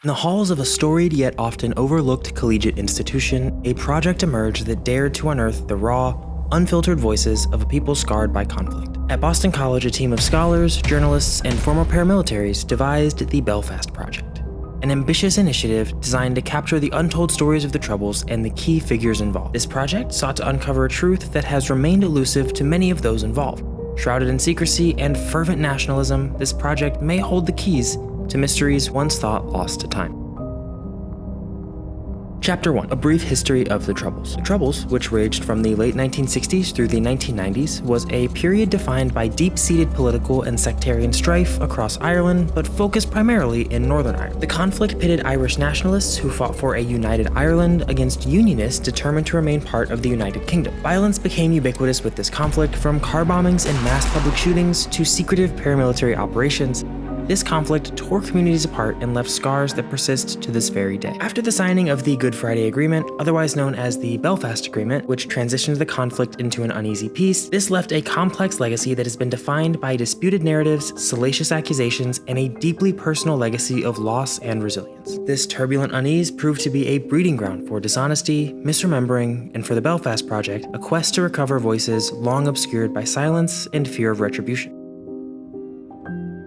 In the halls of a storied yet often overlooked collegiate institution, a project emerged that dared to unearth the raw, unfiltered voices of a people scarred by conflict. At Boston College, a team of scholars, journalists, and former paramilitaries devised the Belfast Project, an ambitious initiative designed to capture the untold stories of the Troubles and the key figures involved. This project sought to uncover a truth that has remained elusive to many of those involved. Shrouded in secrecy and fervent nationalism, this project may hold the keys to mysteries once thought lost to time. Chapter 1. A brief history of the Troubles. The Troubles, which raged from the late 1960s through the 1990s, was a period defined by deep-seated political and sectarian strife across Ireland, but focused primarily in Northern Ireland. The conflict pitted Irish nationalists who fought for a united Ireland against Unionists determined to remain part of the United Kingdom. Violence became ubiquitous with this conflict, from car bombings and mass public shootings to secretive paramilitary operations. This conflict tore communities apart and left scars that persist to this very day. After the signing of the Good Friday Agreement, otherwise known as the Belfast Agreement, which transitioned the conflict into an uneasy peace, this left a complex legacy that has been defined by disputed narratives, salacious accusations, and a deeply personal legacy of loss and resilience. This turbulent unease proved to be a breeding ground for dishonesty, misremembering, and for the Belfast Project, a quest to recover voices long obscured by silence and fear of retribution.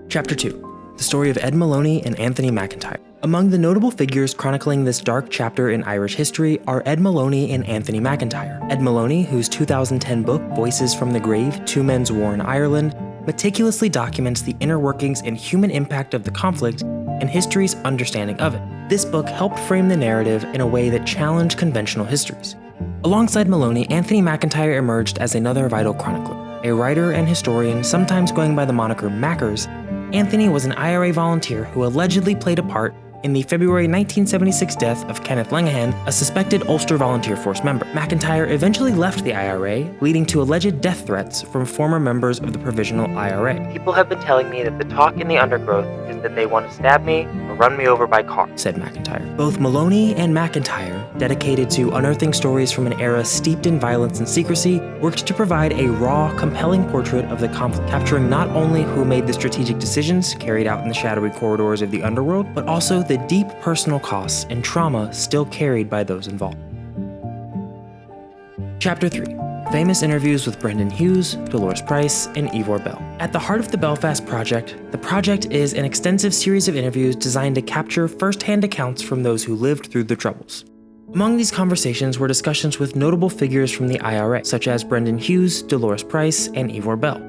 Chapter 2. The story of Ed Maloney and Anthony McIntyre. Among the notable figures chronicling this dark chapter in Irish history are Ed Maloney and Anthony McIntyre. Ed Maloney, whose 2010 book, Voices from the Grave: Two Men's War in Ireland, meticulously documents the inner workings and human impact of the conflict and history's understanding of it. This book helped frame the narrative in a way that challenged conventional histories. Alongside Maloney, Anthony McIntyre emerged as another vital chronicler. A writer and historian, sometimes going by the moniker Mackers, Anthony was an IRA volunteer who allegedly played a part in the February 1976 death of Kenneth Langahan, a suspected Ulster Volunteer Force member. McIntyre eventually left the IRA, leading to alleged death threats from former members of the Provisional IRA. "People have been telling me that the talk in the undergrowth is that they want to stab me or run me over by car," said McIntyre. Both Maloney and McIntyre, dedicated to unearthing stories from an era steeped in violence and secrecy, worked to provide a raw, compelling portrait of the conflict, capturing not only who made the strategic decisions carried out in the shadowy corridors of the underworld, but also the deep personal costs and trauma still carried by those involved. Chapter 3. Famous interviews with Brendan Hughes, Dolores Price, and Ivor Bell. At the heart of the Belfast Project, the project is an extensive series of interviews designed to capture first-hand accounts from those who lived through the Troubles. Among these conversations were discussions with notable figures from the IRA, such as Brendan Hughes, Dolores Price, and Ivor Bell,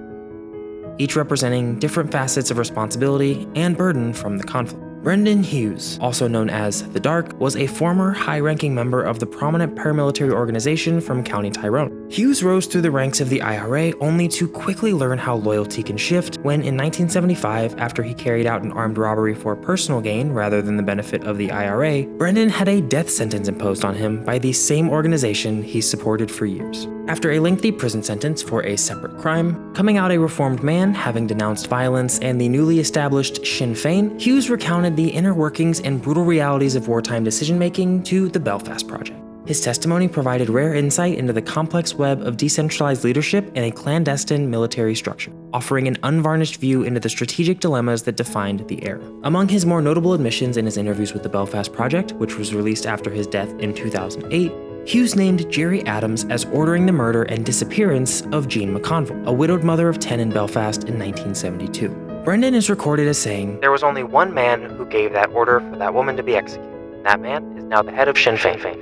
each representing different facets of responsibility and burden from the conflict. Brendan Hughes, also known as The Dark, was a former high-ranking member of the prominent paramilitary organization from County Tyrone. Hughes rose through the ranks of the IRA only to quickly learn how loyalty can shift when, in 1975, after he carried out an armed robbery for personal gain rather than the benefit of the IRA, Brendan had a death sentence imposed on him by the same organization he supported for years. After a lengthy prison sentence for a separate crime, coming out a reformed man, having denounced violence and the newly established Sinn Féin, Hughes recounted the inner workings and brutal realities of wartime decision-making to the Belfast Project. His testimony provided rare insight into the complex web of decentralized leadership in a clandestine military structure, offering an unvarnished view into the strategic dilemmas that defined the era. Among his more notable admissions in his interviews with the Belfast Project, which was released after his death in 2008, Hughes named Gerry Adams as ordering the murder and disappearance of Jean McConville, a widowed mother of 10 in Belfast in 1972. Brendan is recorded as saying, "There was only one man who gave that order for that woman to be executed. That man is now the head of Sinn Féin.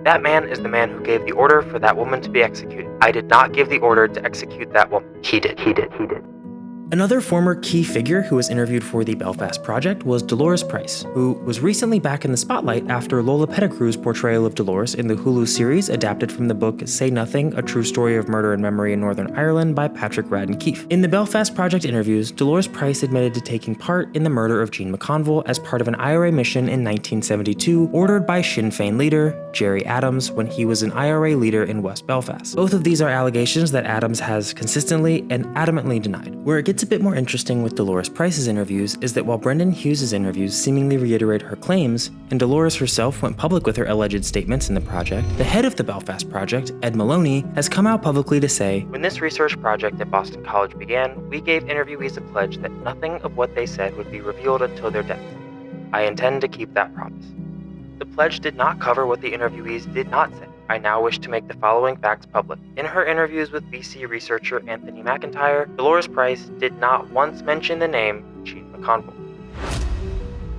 That man is the man who gave the order for that woman to be executed. I did not give the order to execute that woman. He did. Another former key figure who was interviewed for the Belfast Project was Dolores Price, who was recently back in the spotlight after Lola Pettigrew's portrayal of Dolores in the Hulu series adapted from the book Say Nothing, A True Story of Murder and Memory in Northern Ireland by Patrick Radden Keefe. In the Belfast Project interviews, Dolores Price admitted to taking part in the murder of Jean McConville as part of an IRA mission in 1972, ordered by Sinn Féin leader Gerry Adams when he was an IRA leader in West Belfast. Both of these are allegations that Adams has consistently and adamantly denied. Where it gets a bit more interesting with Dolores Price's interviews is that while Brendan Hughes' interviews seemingly reiterate her claims, and Dolores herself went public with her alleged statements in the project, the head of the Belfast Project, Ed Maloney, has come out publicly to say, "When this research project at Boston College began, we gave interviewees a pledge that nothing of what they said would be revealed until their death. I intend to keep that promise. The pledge did not cover what the interviewees did not say. I now wish to make the following facts public. In her interviews with BC researcher Anthony McIntyre, Dolores Price did not once mention the name Gene McConville.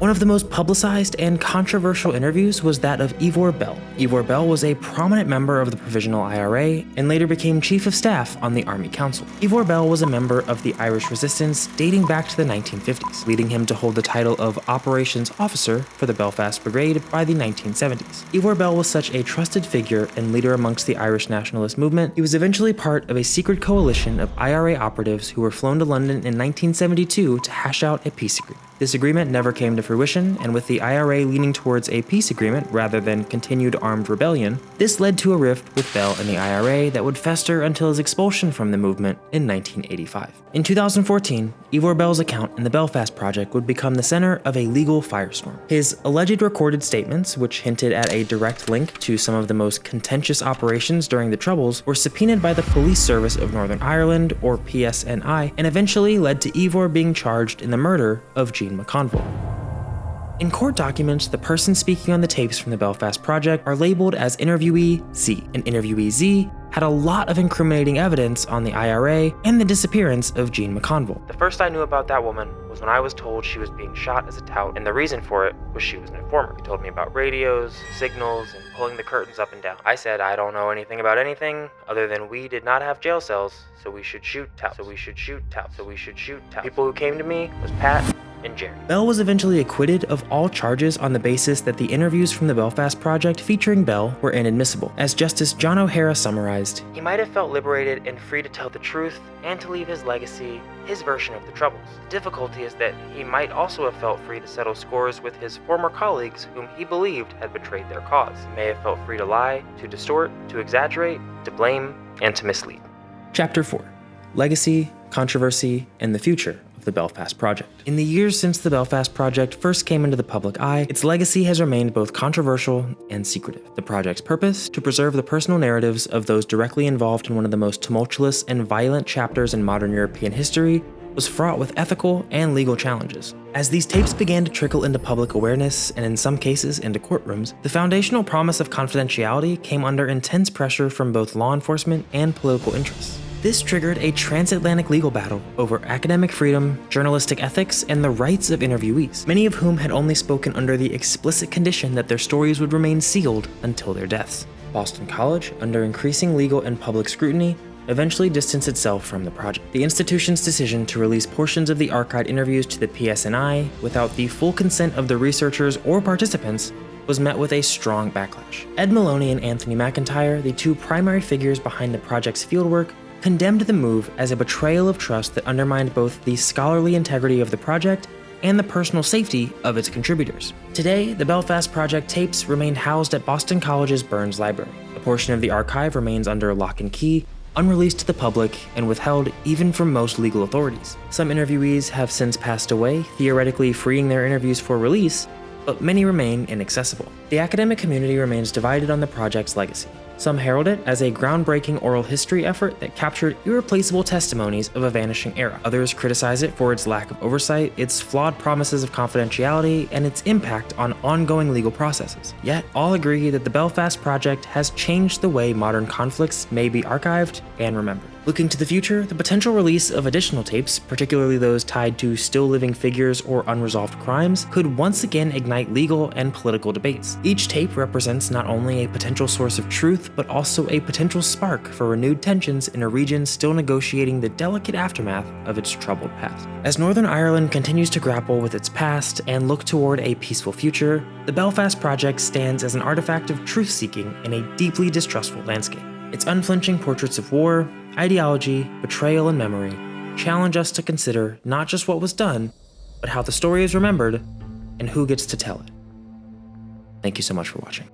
One of the most publicized and controversial interviews was that of Ivor Bell. Ivor Bell was a prominent member of the Provisional IRA and later became Chief of Staff on the Army Council. Ivor Bell was a member of the Irish Resistance dating back to the 1950s, leading him to hold the title of Operations Officer for the Belfast Brigade by the 1970s. Ivor Bell was such a trusted figure and leader amongst the Irish nationalist movement, he was eventually part of a secret coalition of IRA operatives who were flown to London in 1972 to hash out a peace agreement. This agreement never came to fruition, and with the IRA leaning towards a peace agreement rather than continued armed rebellion, this led to a rift with Bell and the IRA that would fester until his expulsion from the movement in 1985. In 2014, Ivor Bell's account in the Belfast Project would become the center of a legal firestorm. His alleged recorded statements, which hinted at a direct link to some of the most contentious operations during the Troubles, were subpoenaed by the Police Service of Northern Ireland, or PSNI, and eventually led to Ivor being charged in the murder of Gene McConville. In court documents, the person speaking on the tapes from the Belfast Project are labeled as Interviewee Z, and Interviewee Z had a lot of incriminating evidence on the IRA and the disappearance of Gene McConville. The first I knew about that woman was when I was told she was being shot as a tout, and the reason for it was she was an informer. She told me about radios, signals, and pulling the curtains up and down. I said I don't know anything about anything other than we did not have jail cells, so we should shoot touts. People who came to me was Pat and Jerry. Bell was eventually acquitted of all charges on the basis that the interviews from the Belfast Project featuring Bell were inadmissible. As Justice John O'Hara summarized, he might have felt liberated and free to tell the truth and to leave his legacy, his version of the Troubles. The difficulty is that he might also have felt free to settle scores with his former colleagues whom he believed had betrayed their cause. He may have felt free to lie, to distort, to exaggerate, to blame, and to mislead. Chapter 4. Legacy, Controversy, and the Future of the Belfast Project. In the years since the Belfast Project first came into the public eye, its legacy has remained both controversial and secretive. The project's purpose, to preserve the personal narratives of those directly involved in one of the most tumultuous and violent chapters in modern European history, was fraught with ethical and legal challenges. As these tapes began to trickle into public awareness, and in some cases into courtrooms, the foundational promise of confidentiality came under intense pressure from both law enforcement and political interests. This triggered a transatlantic legal battle over academic freedom, journalistic ethics, and the rights of interviewees, many of whom had only spoken under the explicit condition that their stories would remain sealed until their deaths. Boston College, under increasing legal and public scrutiny, eventually distanced itself from the project. The institution's decision to release portions of the archived interviews to the PSNI without the full consent of the researchers or participants was met with a strong backlash. Ed Maloney and Anthony McIntyre, the two primary figures behind the project's fieldwork, condemned the move as a betrayal of trust that undermined both the scholarly integrity of the project and the personal safety of its contributors. Today, the Belfast Project tapes remain housed at Boston College's Burns Library. A portion of the archive remains under lock and key, unreleased to the public, and withheld even from most legal authorities. Some interviewees have since passed away, theoretically freeing their interviews for release, but many remain inaccessible. The academic community remains divided on the project's legacy. Some herald it as a groundbreaking oral history effort that captured irreplaceable testimonies of a vanishing era. Others criticize it for its lack of oversight, its flawed promises of confidentiality, and its impact on ongoing legal processes. Yet, all agree that the Belfast Project has changed the way modern conflicts may be archived and remembered. Looking to the future, the potential release of additional tapes, particularly those tied to still living figures or unresolved crimes, could once again ignite legal and political debates. Each tape represents not only a potential source of truth, but also a potential spark for renewed tensions in a region still negotiating the delicate aftermath of its troubled past. As Northern Ireland continues to grapple with its past and look toward a peaceful future, the Belfast Project stands as an artifact of truth-seeking in a deeply distrustful landscape. Its unflinching portraits of war, ideology, betrayal, and memory challenge us to consider not just what was done, but how the story is remembered and who gets to tell it. Thank you so much for watching.